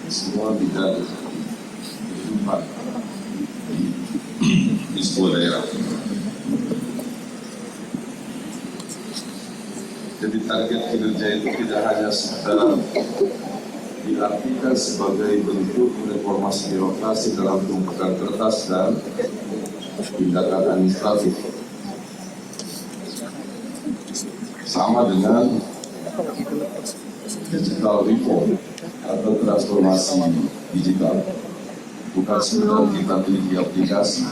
semua bidang kehidupan di sebuah daerah. Jadi target kinerja itu tidak hanya sekedar diartikan sebagai bentuk reformasi birokrasi dalam tumpukan kertas dan tindakan administratif. Sama dengan digital reform atau transformasi digital. Bukan sekedar kita teliti aplikasi,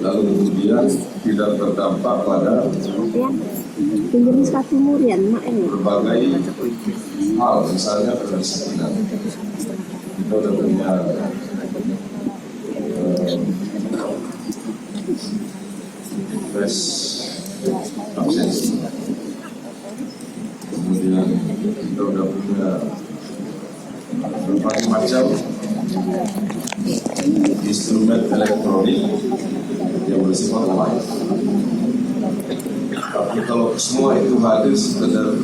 lalu kemudian tidak berdampak pada berbagai hal, misalnya kedisiplinan. Kita sudah punya best absensi. Kemudian kita sudah punya berbagai macam instrumen elektronik yang bersifat online. Tapi kalau semua itu hadir sekedar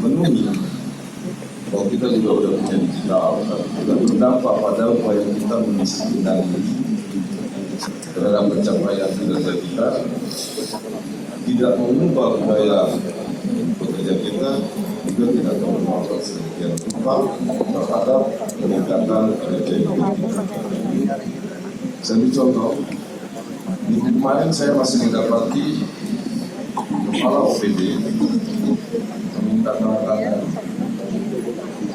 memenuhi, kalau kita juga sudah punya digital, tidak berdampak pada upaya kita mendisiplinkan diri terhadap pencapaian kinerja kita, tidak mengubah budaya bekerja kita, juga tidak bermanfaat sedemikian rupa terhadap peningkatan kinerja kita. Saya contoh, minggu kemarin saya masih mendapati kepala OPD meminta tanda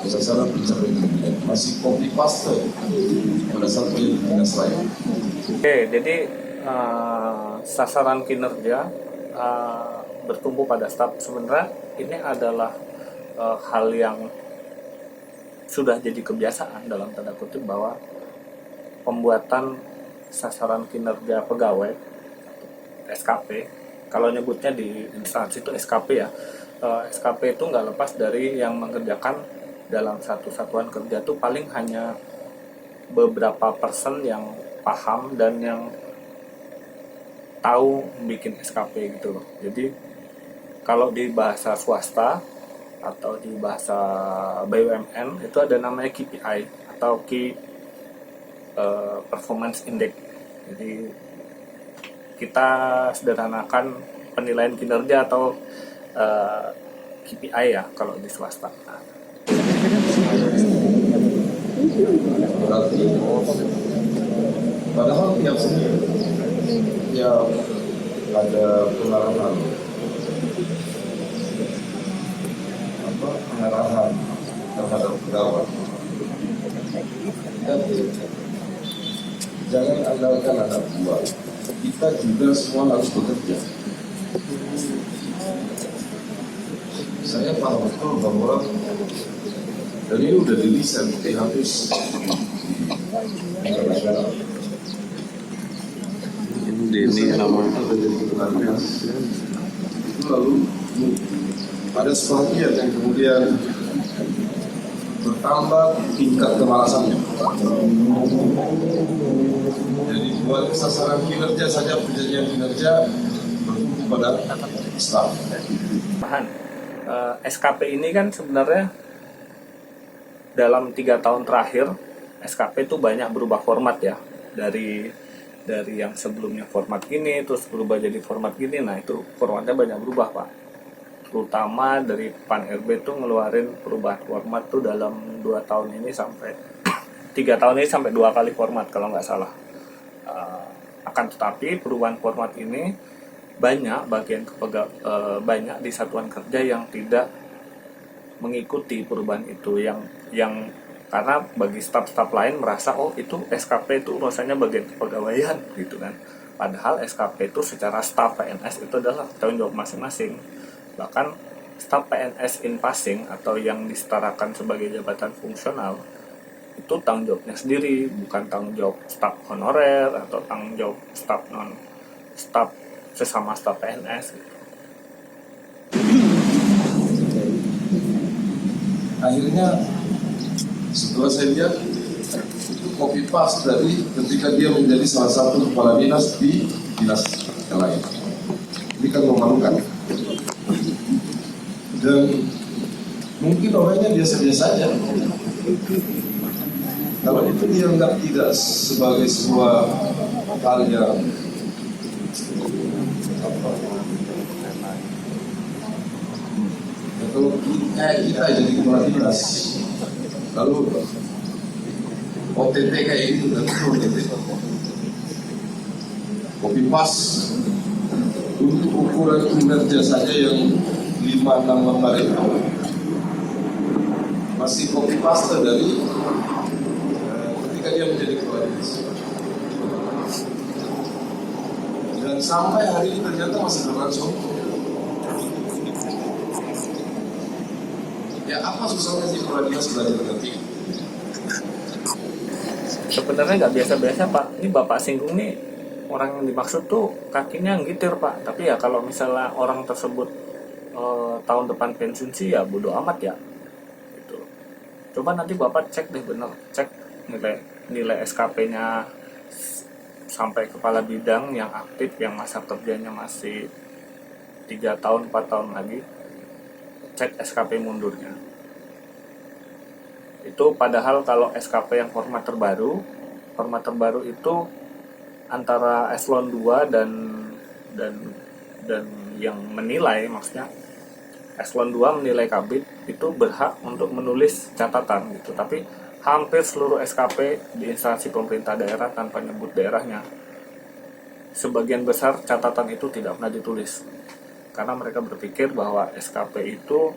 sasaran pencapaian kinerja masih copy paste pada saat menjadi dinas lain. Oke, jadi sasaran kinerja bertumbuh pada staf. Sebenarnya ini adalah hal yang sudah jadi kebiasaan dalam tanda kutip, bahwa pembuatan sasaran kinerja pegawai SKP, kalau nyebutnya di instansi itu SKP ya, SKP itu nggak lepas dari yang mengerjakan dalam satu satuan kerja itu paling hanya beberapa persen yang paham dan yang tahu bikin SKP gitu loh. Jadi kalau di bahasa swasta atau di bahasa BUMN itu ada namanya KPI atau Key Performance Index. Jadi kita sederhanakan penilaian kinerja atau KPI ya kalau di swasta. Berarti padahal tiap Senin ya ada pengarahan terhadap pegawai. Dan jangan andalkan anak buah, kita juga semua harus bekerja. Saya paham betul bahwa dan ini udah dilisan di habis internasional. Ini namanya lalu ada sebagian yang kemudian bertambah tingkat kemalasannya. Jadi buat sasaran kinerja saja, perjanjian kinerja bertumbuh pada staf. SKP ini kan sebenarnya dalam 3 tahun terakhir SKP itu banyak berubah format ya, dari yang sebelumnya format gini terus berubah jadi format gini. Nah itu formatnya banyak berubah Pak, terutama dari Pan RB itu ngeluarin perubahan format tuh dalam 2 tahun ini sampai 3 tahun ini sampai 2 kali format kalau nggak salah. Akan tetapi perubahan format ini banyak banyak di satuan kerja yang tidak mengikuti perubahan itu, yang karena bagi staf-staf lain merasa oh itu SKP itu rasanya bagian kepegawaian gitu kan, padahal SKP itu secara staf PNS itu adalah tanggung jawab masing-masing. Bahkan staf PNS in passing atau yang disetarakan sebagai jabatan fungsional itu tanggung jawabnya sendiri, bukan tanggung jawab staf honorer atau tanggung jawab staf non-staf sesama staf PNS gitu. Akhirnya setelah saya lihat itu copy paste dari ketika dia menjadi salah satu kepala dinas di dinas yang lain. Ini kan memalukan. Dan Mungkin orangnya biasa-biasa saja. Kalau itu dianggap tidak sebagai sebuah hal yang apa, ya kalau kita jadi kepala dinas, lalu OTT kayak gitu kan, OTT copy paste untuk ukuran kinerja saja yang 5-6 lembar itu masih copy paste dari ketika dia menjadi kepala dinas. Dan sampai hari ini ternyata masih berlangsung. Ya apa susahnya sih kepala dinas belajar nanti? Sebenarnya nggak biasa-biasa Pak. Ini Bapak singgung nih, orang yang dimaksud tuh kakinya ngitir Pak. Tapi ya kalau misalnya orang tersebut tahun depan pensiun sih ya bodo amat ya. Gitu. Coba nanti Bapak cek deh bener, cek nilai SKP-nya sampai kepala bidang yang aktif, yang masa kerjanya masih 3 tahun, 4 tahun lagi, cek SKP mundurnya. Itu padahal kalau SKP yang format terbaru itu antara eselon 2 dan yang menilai, maksudnya eselon 2 menilai kabid itu berhak untuk menulis catatan gitu. Tapi hampir seluruh SKP di instansi pemerintah daerah tanpa nyebut daerahnya, sebagian besar catatan itu tidak pernah ditulis karena mereka berpikir bahwa SKP itu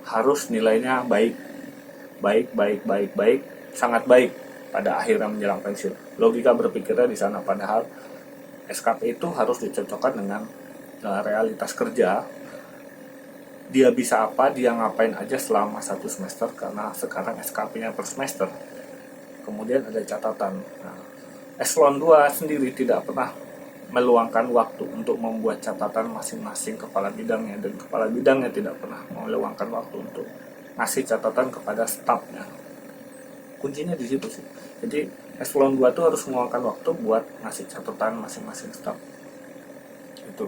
harus nilainya baik, sangat baik pada akhirnya menjelang pensiun. Logika berpikirnya di sana, padahal SKP itu harus dicocokkan dengan realitas kerja. Dia bisa apa, dia ngapain aja selama 1 semester, karena sekarang SKP-nya per semester. Kemudian ada catatan. Nah, eselon 2 sendiri tidak pernah meluangkan waktu untuk membuat catatan masing-masing kepala bidangnya, dan kepala bidangnya tidak pernah meluangkan waktu untuk ngasih catatan kepada stafnya. Kuncinya di situ sih. Jadi eselon 2 itu harus meluangkan waktu buat ngasih catatan masing-masing staf. Itu.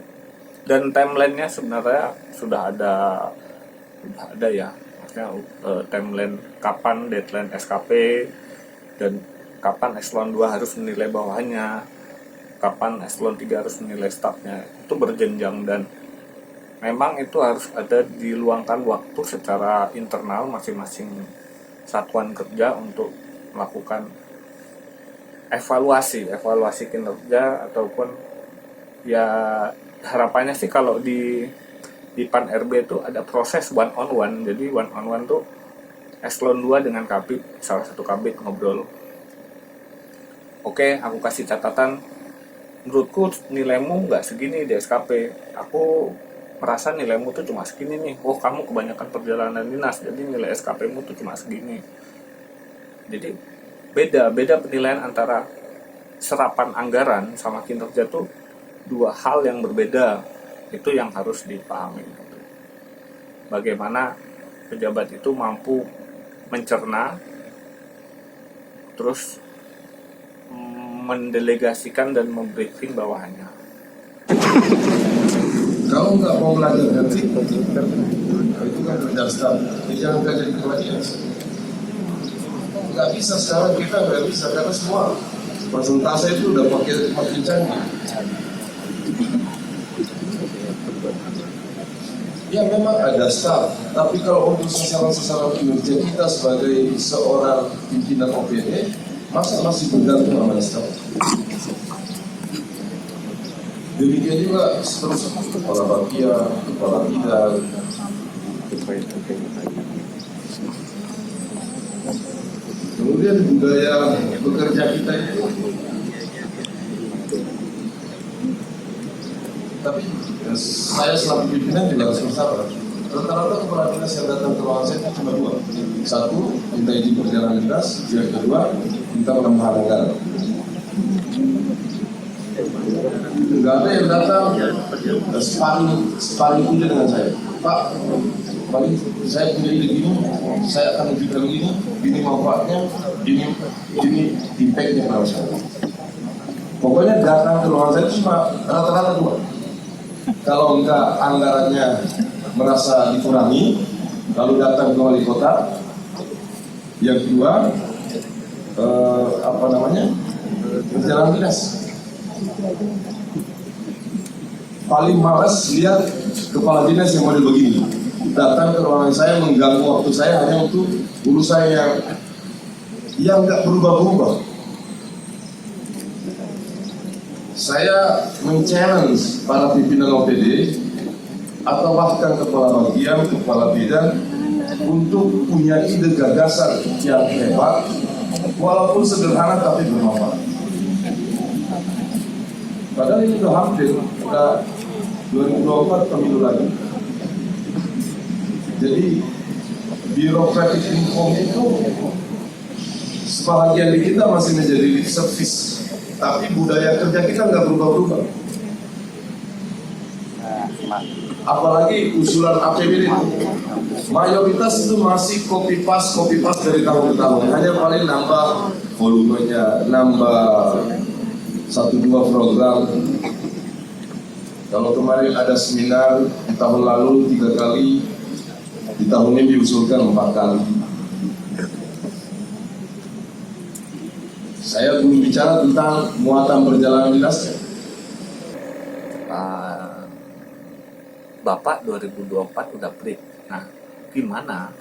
Dan timeline-nya sebenarnya sudah ada ya, maksudnya timeline kapan deadline SKP dan kapan eselon 2 harus menilai bawahannya, kapan eselon 3 harus menilai stafnya. Itu berjenjang dan memang itu harus ada diluangkan waktu secara internal masing-masing satuan kerja untuk melakukan evaluasi kinerja, ataupun ya harapannya sih kalau di PAN RB itu ada proses one on one. Jadi one on one tuh eselon 2 dengan kabid, salah satu kabid ngobrol. Oke, aku kasih catatan, menurutku nilaimu nggak segini di SKP. Aku merasa nilaimu tuh cuma segini nih. Oh, kamu kebanyakan perjalanan dinas, jadi nilai SKP-mu tuh cuma segini. Jadi beda penilaian antara serapan anggaran sama kinerja tuh dua hal yang berbeda. Itu yang harus dipahami. Bagaimana pejabat itu mampu mencerna, terus mendelegasikan dan membriefing bawahannya. Kalau nggak mau belajar nanti, itu kan kerja staf. Jangan belajar di kepala dinas. Nggak bisa sekarang, kita nggak bisa karena semua persentase itu udah makin canggih. Ya memang ada staff, tapi kalau untuk sasaran-sasaran kinerja kita sebagai seorang pimpinan OPD, masa masih bergantung sama staff? Demikian juga seterusnya, kepala bagian, kepala bidang. Kemudian budaya bekerja kita itu, tapi saya selaku pimpinan juga harus bersabar. Rata-rata kepala dinas yang datang ke ruangan saya cuma 2. 1, minta izin perjalanan dinas. Yang kedua, minta penambahan anggaran. Nggak ada yang datang sparring ide dengan saya. Pak, paling saya punya ide gini, saya akan wujudkan gini manfaatnya, ini impactnya pada saya. Pokoknya datang ke ruangan saya cuma rata-rata 2. Kalau enggak anggarannya merasa dikurangi, lalu datang ke wali kota. Yang kedua, berjalan dinas. Paling malas lihat kepala dinas yang model begini, datang ke ruangan saya, mengganggu waktu saya hanya untuk urusan yang nggak berubah-ubah. Saya men-challenge para pimpinan OPD atau bahkan kepala bagian, kepala bidang untuk punya ide gagasan yang hebat, walaupun sederhana tapi bermanfaat. Padahal ini sudah hampir, sudah 2024 pemilu lagi. Jadi birokratik inform itu sebahagian di kita masih menjadi lip service, tapi budaya kerja kita nggak berubah-ubah. Apalagi usulan APBD itu, mayoritas itu masih copy paste dari tahun ke tahun, hanya paling nambah volumenya, nambah 1-2 program. Kalau kemarin ada seminar di tahun lalu 3 kali, di tahun ini diusulkan 4 kali. Saya belum bicara tentang muatan perjalanan dinasnya. Bapak 2024 udah break. Nah, gimana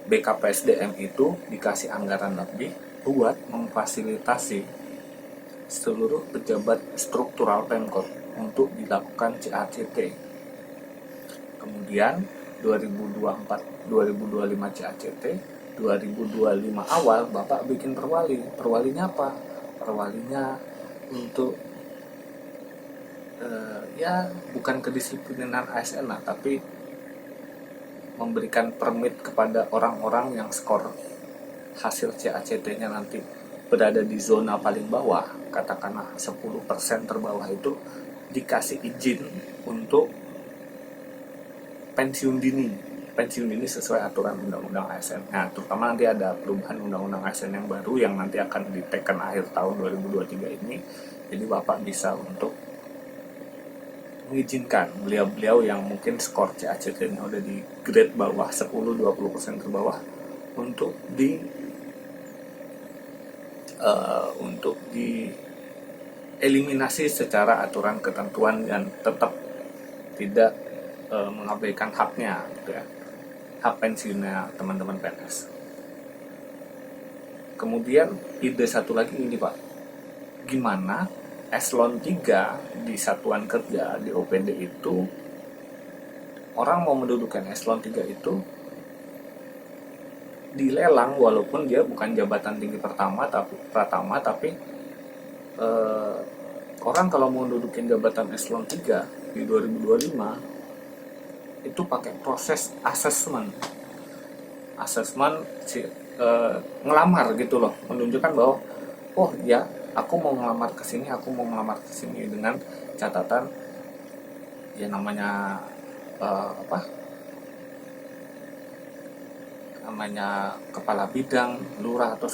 BKPSDM itu dikasih anggaran lebih buat memfasilitasi seluruh pejabat struktural Pemkot untuk dilakukan CACT. Kemudian 2024-2025 CACT, 2025 awal Bapak bikin perwali. Perwalinya apa? Perwalinya untuk bukan kedisiplinan ASN lah, tapi memberikan permit kepada orang-orang yang skor hasil CACT-nya nanti berada di zona paling bawah, katakanlah 10% terbawah, itu dikasih izin untuk pensiun dini sesuai aturan undang-undang ASN. Nah, terutama nanti ada perubahan undang-undang ASN yang baru yang nanti akan diteken akhir tahun 2023 ini. Jadi Bapak bisa untuk mengizinkan beliau-beliau yang mungkin skor CACT-nya udah di grade bawah 10-20% terbawah untuk dieliminasi secara aturan ketentuan dan tetap tidak mengabaikan haknya, gitu ya, hak pensiunnya teman-teman PNS. Kemudian ide satu lagi ini Pak, gimana eselon 3 di satuan kerja di OPD itu, orang mau mendudukan eselon 3 itu dilelang walaupun dia bukan jabatan tinggi pratama tapi orang kalau mau mendudukin jabatan eselon 3 di 2025 itu pakai proses asesmen ngelamar gitu loh, menunjukkan bahwa oh ya, aku mau ngelamar ke sini dengan catatan ya namanya namanya kepala bidang, lurah atau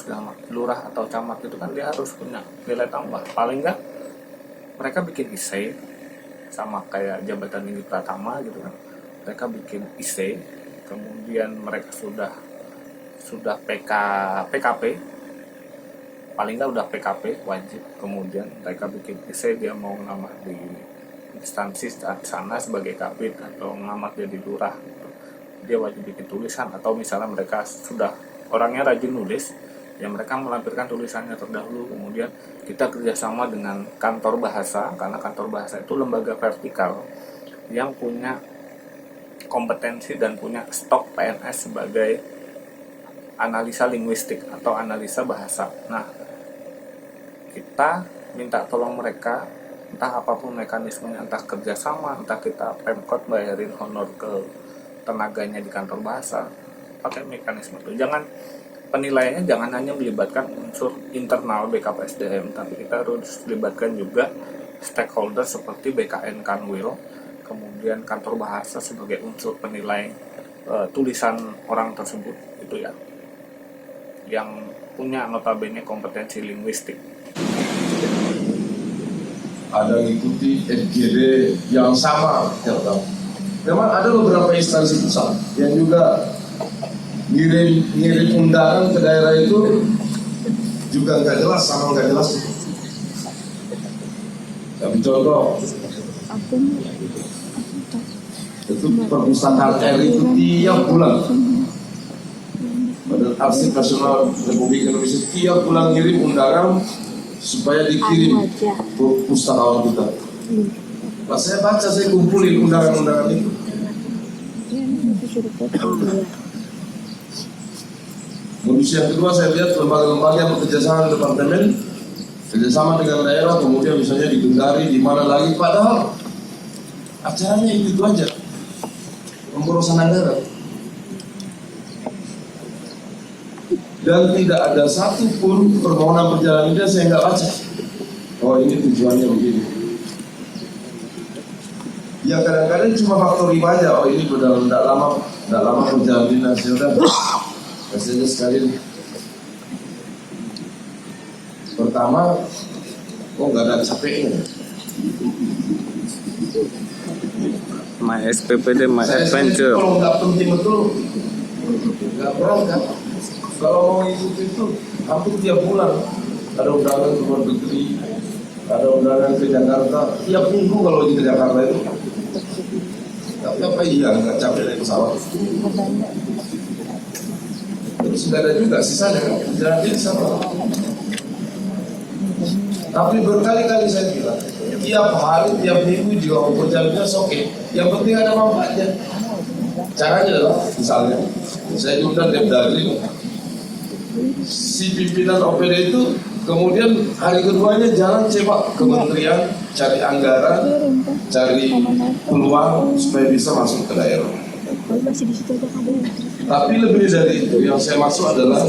camat itu kan dia harus punya nilai tambah. Paling enggak mereka bikin IC sama kayak jabatan tinggi pratama gitu kan. Mereka bikin IC, kemudian mereka sudah PKP, paling nggak udah PKP wajib, kemudian mereka bikin IC, dia mau ngelamar di instansi sana sebagai kabid atau ngelamar jadi lurah gitu. Dia wajib bikin tulisan, atau misalnya mereka sudah orangnya rajin nulis, ya mereka melampirkan tulisannya terdahulu, kemudian kita kerjasama dengan kantor bahasa, karena kantor bahasa itu lembaga vertikal yang punya kompetensi dan punya stok PNS sebagai analisa linguistik atau analisa bahasa. Nah, kita minta tolong mereka, entah apapun mekanismenya, entah kerjasama, entah kita Pemkot bayarin honor ke tenaganya di kantor bahasa, pakai mekanisme itu. Penilaiannya jangan hanya melibatkan unsur internal BKPSDM, tapi kita harus melibatkan juga stakeholder seperti BKN Kanwil, kemudian kantor bahasa sebagai unsur penilai tulisan orang tersebut, itu ya, yang punya notabene kompetensi linguistik. Ada ngikuti FGD yang sama tiap tahun. memang ada beberapa instansi pusat yang juga ngirim undangan ke daerah itu juga nggak jelas sama nggak jelas. Tapi contoh itu perpustakaan RI itu tiap bulan, Badan Arsip Nasional Republik Indonesia tiap bulan ngirim undangan supaya dikirim ke pustakawan kita. Pas saya baca, saya kumpulin undangan-undangan itu. Modus yang kedua saya lihat lembaga-lembaga yang bekerjasama departemen, kerjasama dengan daerah, kemudian misalnya di Kendari, di mana lagi, padahal acaranya itu aja, pemborosan anggaran. Dan tidak ada satupun permohonan perjalanan ini saya nggak baca. Oh ini tujuannya begini. Ya kadang-kadang cuma faktor riba aja. Oh ini udah tidak lama perjalanan dinas, ya udah kasih aja sekali. Pertama, nggak ada capeknya. My SPPD, my adventure. Kalau nggak penting betul, nggak berangkat. Kalau mau ikut itu, hampir tiap bulan ada undangan ke luar negeri, ada undangan ke Jakarta. Tiap minggu kalau di Jakarta itu. Tapi apa iya nggak capek naik pesawat? Terus nggak ada juga sisanya kan? Jalan dia sama. Tapi berkali-kali saya bilang, tiap hari, tiap minggu juga mau berjalan oke. Yang penting ada manfaatnya. Caranya adalah, misalnya, saya diundang Depdagri, si pimpinan OPD itu, kemudian hari keduanya jalan cepat kementerian, cari anggaran, cari peluang supaya bisa masuk ke daerah. Tapi lebih dari itu, yang saya maksud adalah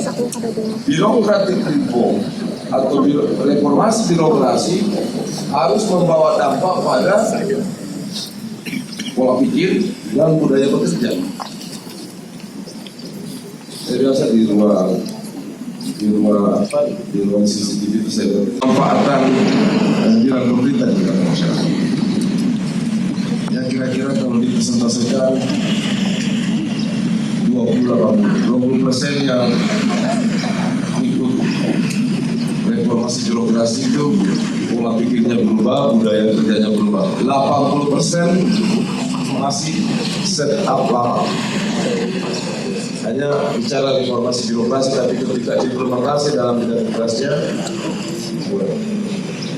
birokratik reform atau reformasi birokrasi harus membawa dampak pada pola pikir dan budaya bekerja. Saya biasa di ruang CCTV itu saya lihat manfaatan anjuran pemerintah juga masyarakat. Ya kira-kira kalau dipresentasikan 20% yang ikut reformasi birokrasi itu pola pikirnya berubah, budaya kerjanya berubah. 80% masih set up lama. Hanya bicara reformasi birokrasi, tapi ketika diimplementasi dalam bidang tugasnya,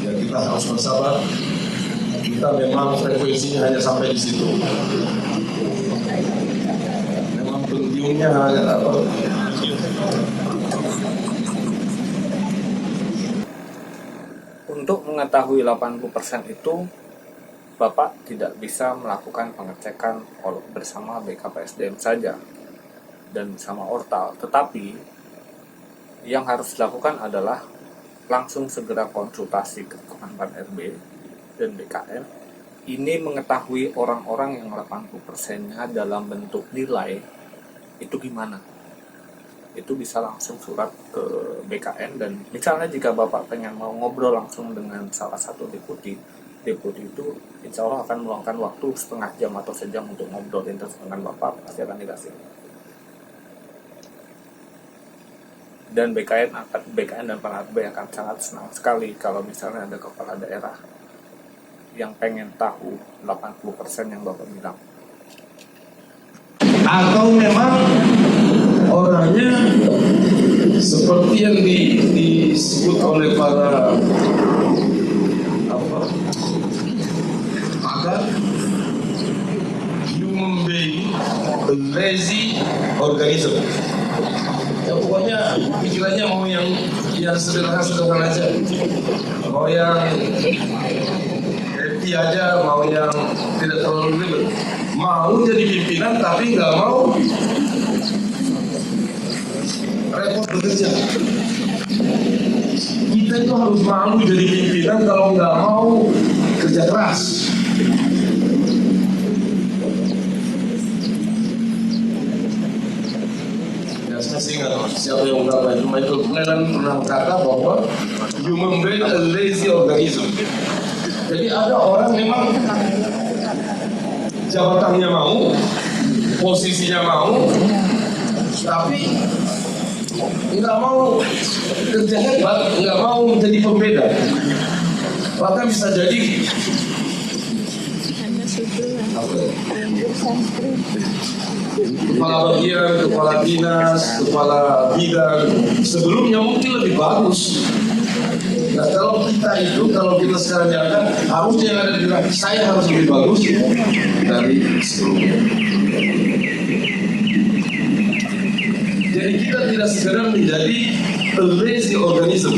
ya kita harus bersabar. Kita memang frekuensinya hanya sampai di situ. Memang pentingnya hanya apa? Untuk mengetahui 80% itu, Bapak tidak bisa melakukan pengecekan bersama BKPSDM saja dan bersama Ortal. Tetapi yang harus dilakukan adalah langsung segera konsultasi ke Kemenpan RB dan BKN. Ini mengetahui orang-orang yang 80%-nya dalam bentuk nilai itu gimana. Itu bisa langsung surat ke BKN, dan misalnya jika Bapak pengen mau ngobrol langsung dengan salah satu deputi itu insya Allah akan meluangkan waktu setengah jam atau sejam untuk ngobrol intens dengan Bapak, pasti akan dikasih. Dan BKN dan Pan RB akan sangat senang sekali kalau misalnya ada kepala daerah yang pengen tahu 80% yang Bapak bilang. Atau memang orangnya seperti yang disebut oleh para pakar, human being, a lazy organism. Ya pokoknya pikirannya mau yang sederhana aja, mau yang happy aja, mau yang tidak terlalu ribet. Mau jadi pimpinan tapi nggak mau repot bekerja. Kita itu harus malu jadi pimpinan kalau nggak mau kerja keras. Ya saya sih nggak tahu siapa yang berkata itu. Michael Flannery pernah berkata bahwa human being a lazy organism. Jadi ada orang memang jabatannya mau, posisinya mau, tapi nggak mau kerja hebat, nggak mau menjadi pembeda. Bahkan bisa jadi kepala bagian, kepala dinas, kepala bidang sebelumnya mungkin lebih bagus. Nah kalau kita sekarang diangkat, harusnya yang ada di dalam saya harus lebih bagus dari sebelumnya. Jadi kita tidak sekedar menjadi a lazy organism,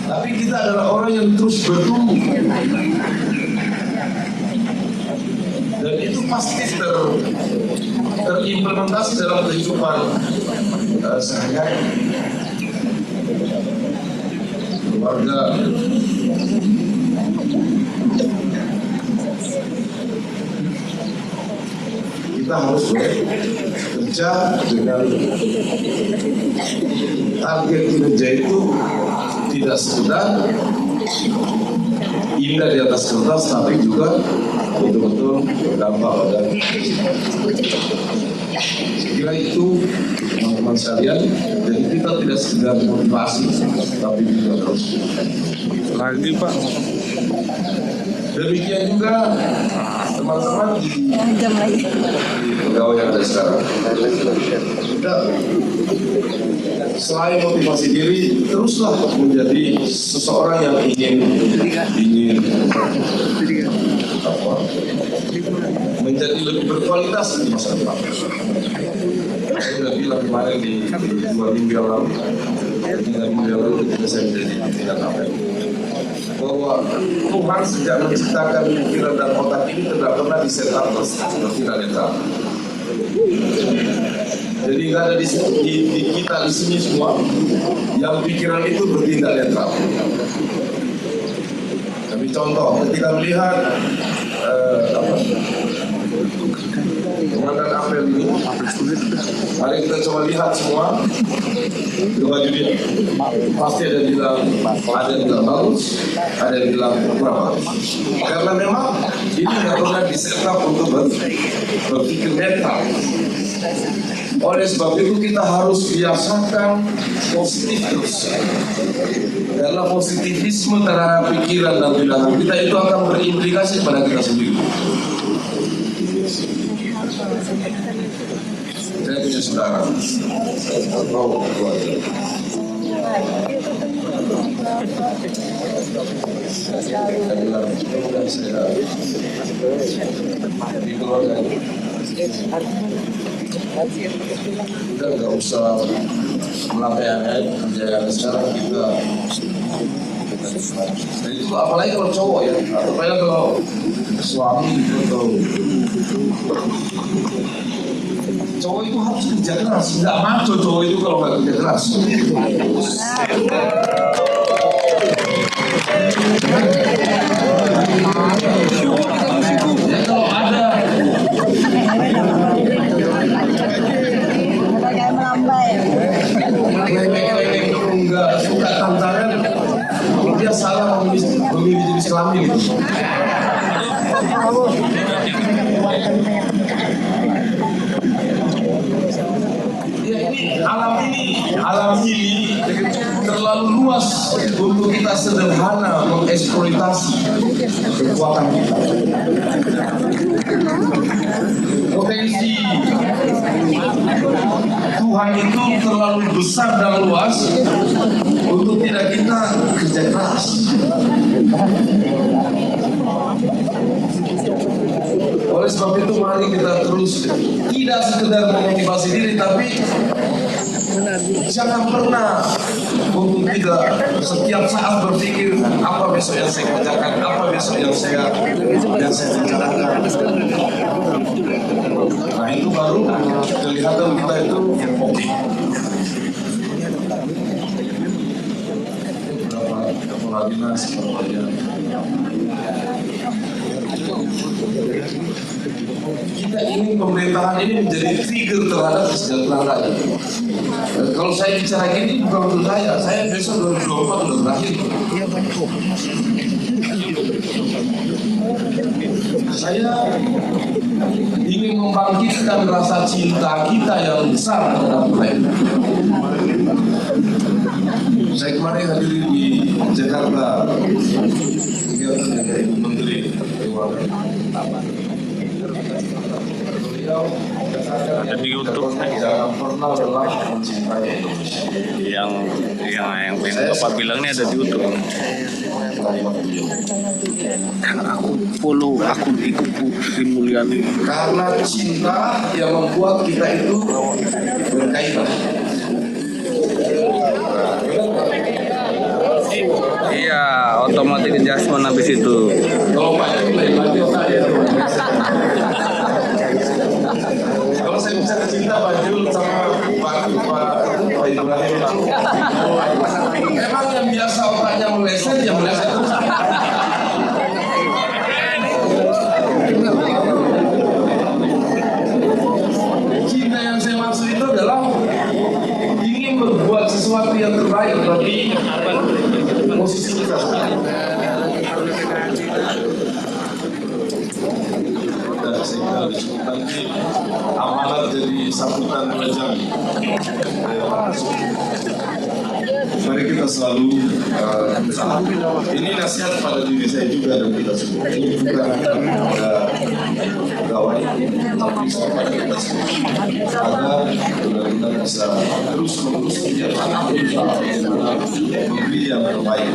tapi kita adalah orang yang terus bertumbuh. Dan itu pasti terimplementasi dalam kehidupan sehari-hari, keluarga. Kita harus bekerja dengan target kinerja itu tidak sekedar indah di atas kertas, tapi juga betul-betul berdampak pada. Saya kira itu teman-teman sekalian, jadi kita tidak sekedar motivasi, tapi juga terus Lagi Pak. Demikian juga teman-teman di pegawai yang ada sekarang. Kita selain motivasi diri, teruslah menjadi seseorang yang ingin menjadi lebih berkualitas di masa depan. Saya sudah bilang kemarin di 2 minggu yang lalu, ketika saya menjadi pimpinan APM, bahwa Tuhan sejak menciptakan pikiran dan otak ini tidak pernah di-set-up tidak netral. Jadi nggak ada di kita di sini semua yang pikiran itu bertindak netral. Tapi contoh ketika melihat komandan apel ini, mari kita coba lihat semua ke baju dia. Pasti ada yang bilang bagus, ada yang bilang kurang bagus. Karena memang ini nggak pernah di-set-up untuk berpikir netral. Oleh sebab itu kita harus biasakan positif terus. Karena positivisme terhadap pikiran dan tindakan kita itu akan berimplikasi pada kita sendiri. Saya punya saudara, mau keluarga. Saya bilang, saya di keluarga ini. Kita nggak usah melampiaskan kerja yang sekarang kita. Jadi itu apalagi kalau cowok ya, atau kalau suami atau cowok itu harus kerja keras, nggak maco cowok itu kalau nggak kerja keras. Ya kalau ada nggak suka tantangan, dia salah memilih jenis kelamin. Ya alam ini terlalu luas untuk kita sederhana mengeksploitasi kekuatan kita. Potensi Tuhan itu terlalu besar dan luas untuk tidak kita kerja keras. Oleh sebab itu mari kita terus tidak sekedar memotivasi diri, tapi jangan pernah untuk tidak setiap saat berpikir apa besok yang saya kerjakan, apa besok yang saya kerjakan. Nah itu baru kelihatan kita itu oke. Beberapa kepala dinas, kita ingin pemerintahan ini menjadi trigger terhadap kesejahteraan rakyat. Kalau saya bicara gini bukan untuk saya besok 2024 sudah berakhir. Saya ingin membangkitkan rasa cinta kita yang besar terhadap mereka. Saya kemarin hadir di Jakarta, kegiatan dengan Ibu Menteri Keuangan. Ada di YouTube. Jangan pernah lelah mencintai Indonesia. Yang Bapak bilang ini ada di YouTube. Aku follow akun Ibu Sri Mulyani. Karena cinta yang membuat kita itu berkaitan. Iya, otomatis adjustment habis itu. Kalau Pak itu lain lagi saya. Kalau saya bisa cinta Pak Jul sama Pak Ibrahim itu, memang yang biasa otaknya meleset, ya meleset terus. Cinta yang saya maksud itu adalah ingin berbuat sesuatu yang terbaik bagi posisi kita. Sehingga nanti amanat jadi sambutan pelajar. Mari kita selalu ini nasihat pada diri saya juga dan kita semua. Ini bukan pada pegawai, tapi kepada kita semua. Agar kita bisa terus menerus menjalankan usaha memberi yang terbaik.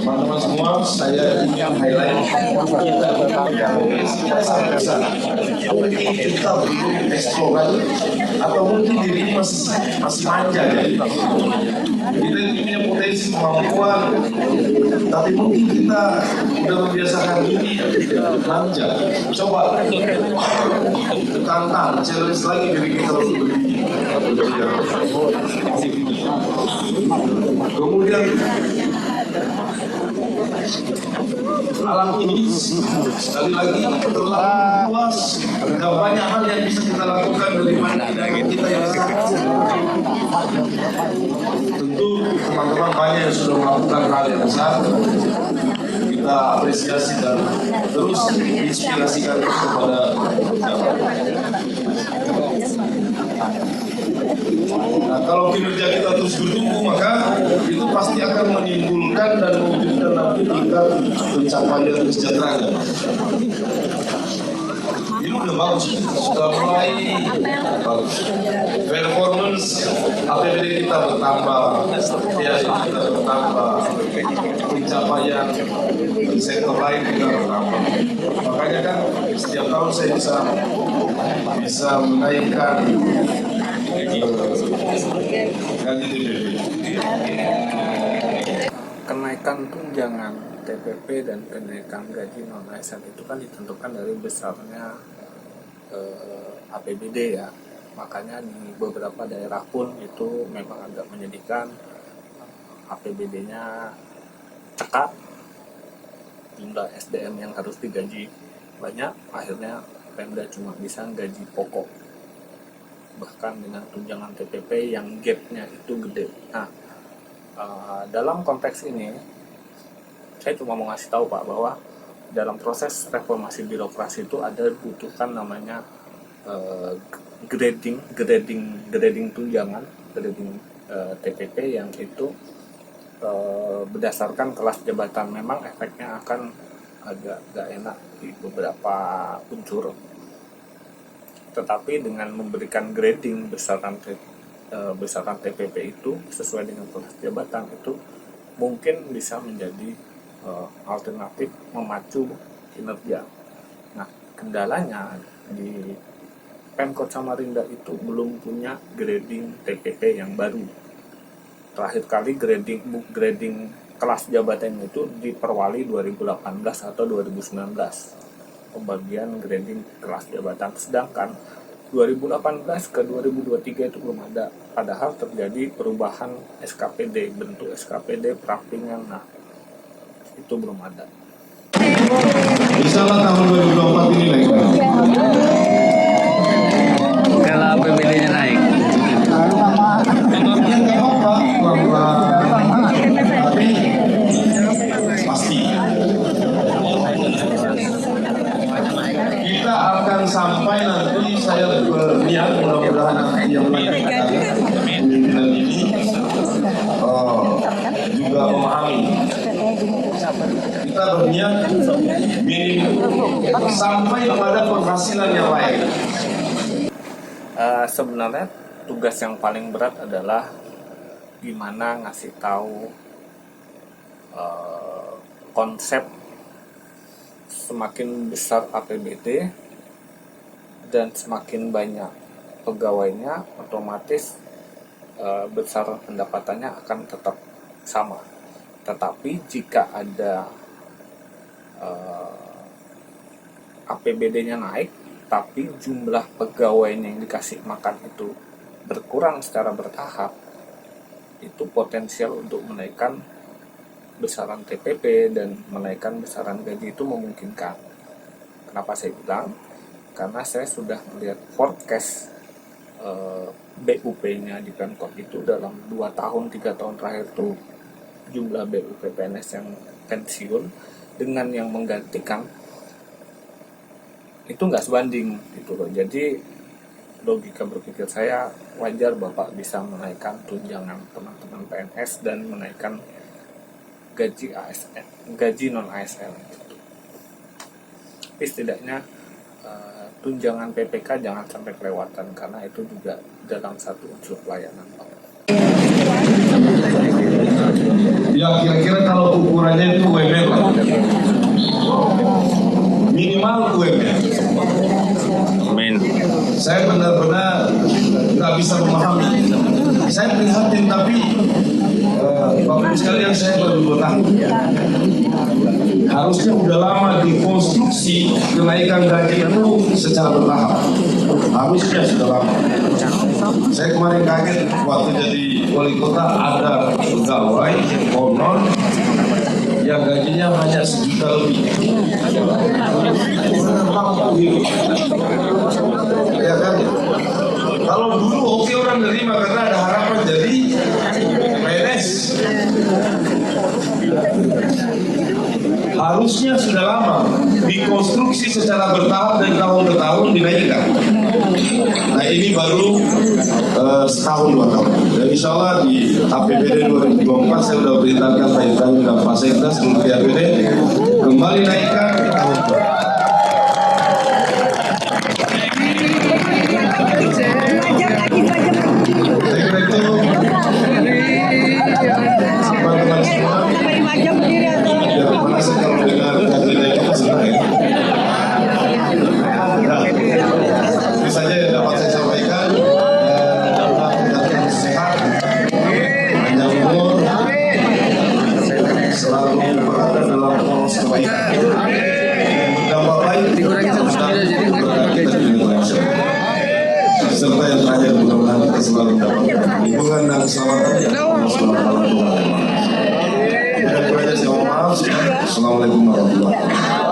Teman-teman semua, saya ingin highlight kita sangat besar. Kita belum eksplorasi atau mungkin diri ini masih manja jadi. Kita punya potensi kemampuan, tapi mungkin kita sudah membiasakan diri manja. Coba tantang, challenge lagi diri kita untuk kemudian alam ini sekali lagi terlalu luas dan banyak hal yang bisa kita lakukan dari pandangan kita yang sangat. Tentu teman-teman banyak yang sudah melakukan hal yang besar. Kita apresiasi dan terus inspirasikan kepada Nah, kalau kinerja kita terus bertumbuh, maka itu pasti akan menimbulkan dan mewujudkan nanti tingkat pencapaian kesejahteraan. Ini udah bagus, sudah mulai bagus. Performance APBD kita bertambah, THR kita bertambah, pencapaian di sektor lain juga bertambah. Makanya kan setiap tahun saya bisa menaikkan Kenaikan tunjangan TPP dan kenaikan gaji non ASN itu kan ditentukan dari besarnya APBD ya. Makanya di beberapa daerah pun itu memang agak menyedihkan, APBD-nya cekak, jumlah SDM yang harus digaji banyak, akhirnya Pemda cuma bisa gaji pokok, bahkan dengan tunjangan TPP yang gap-nya itu gede. Nah, dalam konteks ini saya cuma mau ngasih tahu Pak bahwa dalam proses reformasi birokrasi itu ada butuhkan namanya grading tunjangan, grading TPP yang itu berdasarkan kelas jabatan. Memang efeknya akan agak gak enak di beberapa unsur, tetapi dengan memberikan grading besaran TPP itu sesuai dengan kelas jabatan itu mungkin bisa menjadi alternatif memacu kinerja. Nah, kendalanya di Pemkot Samarinda itu belum punya grading TPP yang baru. Terakhir kali grading kelas jabatan itu di Perwali 2018 atau 2019, pembagian grading kelas jabatan. Sedangkan 2018 ke 2023 itu belum ada, padahal terjadi perubahan SKPD, bentuk SKPD, perampingan, nah itu belum ada. Insya Allah tahun 2024 ini naik. Kalau APBD-nya naik. Pasti. sampai nanti saya berniat mudah-mudahan nanti yang melanjutkan pemimpinan ini juga memahami. Kita berniat minim sampai pada penghasilan yang lain. Sebenarnya tugas yang paling berat adalah gimana ngasih tahu konsep semakin besar APBD dan semakin banyak pegawainya, otomatis besar pendapatannya akan tetap sama. Tetapi jika ada APBD-nya naik, tapi jumlah pegawainya yang dikasih makan itu berkurang secara bertahap, itu potensial untuk menaikkan besaran TPP dan menaikkan besaran gaji itu memungkinkan. Kenapa saya bilang? Karena saya sudah melihat forecast BUP-nya di Pemkot itu dalam 2 tahun, 3 tahun terakhir itu jumlah BUP PNS yang pensiun dengan yang menggantikan itu nggak sebanding gitu loh. Jadi logika berpikir saya wajar Bapak bisa menaikkan tunjangan teman-teman PNS dan menaikkan gaji ASN, gaji non ASN gitu. Tapi setidaknya tunjangan PPK jangan sampai kelewatan karena itu juga dalam satu unsur pelayanan. Ya kira-kira kalau ukurannya itu UMR lah. Minimal UMR. Amin. Saya benar-benar nggak bisa memahami. Saya prihatin tapi Bapak sekalian saya baru 2 tahun. Harusnya udah lama dikonstruksi kenaikan gaji itu secara bertahap. Harusnya sudah lama. Saya kemarin kaget waktu jadi wali kota ada pegawai honor yang gajinya hanya 1 juta lebih. Ya kan? Kalau dulu oke orang nerima karena ada harapan jadi PNS. Harusnya sudah lama dikonstruksi secara bertahap dari tahun ke tahun dinaikkan. Nah ini baru setahun 2 tahun. Dan insya Allah di APBD 2024 saya sudah beritakan Pak Ibrahim dan Pak Sekda seluruh APBD kembali naikkan di tahun depan. Saya kira itu teman-teman semua. Bagaimana sih kalau dengar gaji naik itu senang ya? Nah, ini saja yang dapat saya sampaikan. Mudah-mudahan sehat, panjang umur, selalu berada dalam poros kebaikan. Dampak baik kita di Indonesia. Serta yang terakhir mudah-mudahan kita selalu dapat lingkungan dan keselamatan yang Allah SWT. Assalamualaikum warahmatullahi wabarakatuh.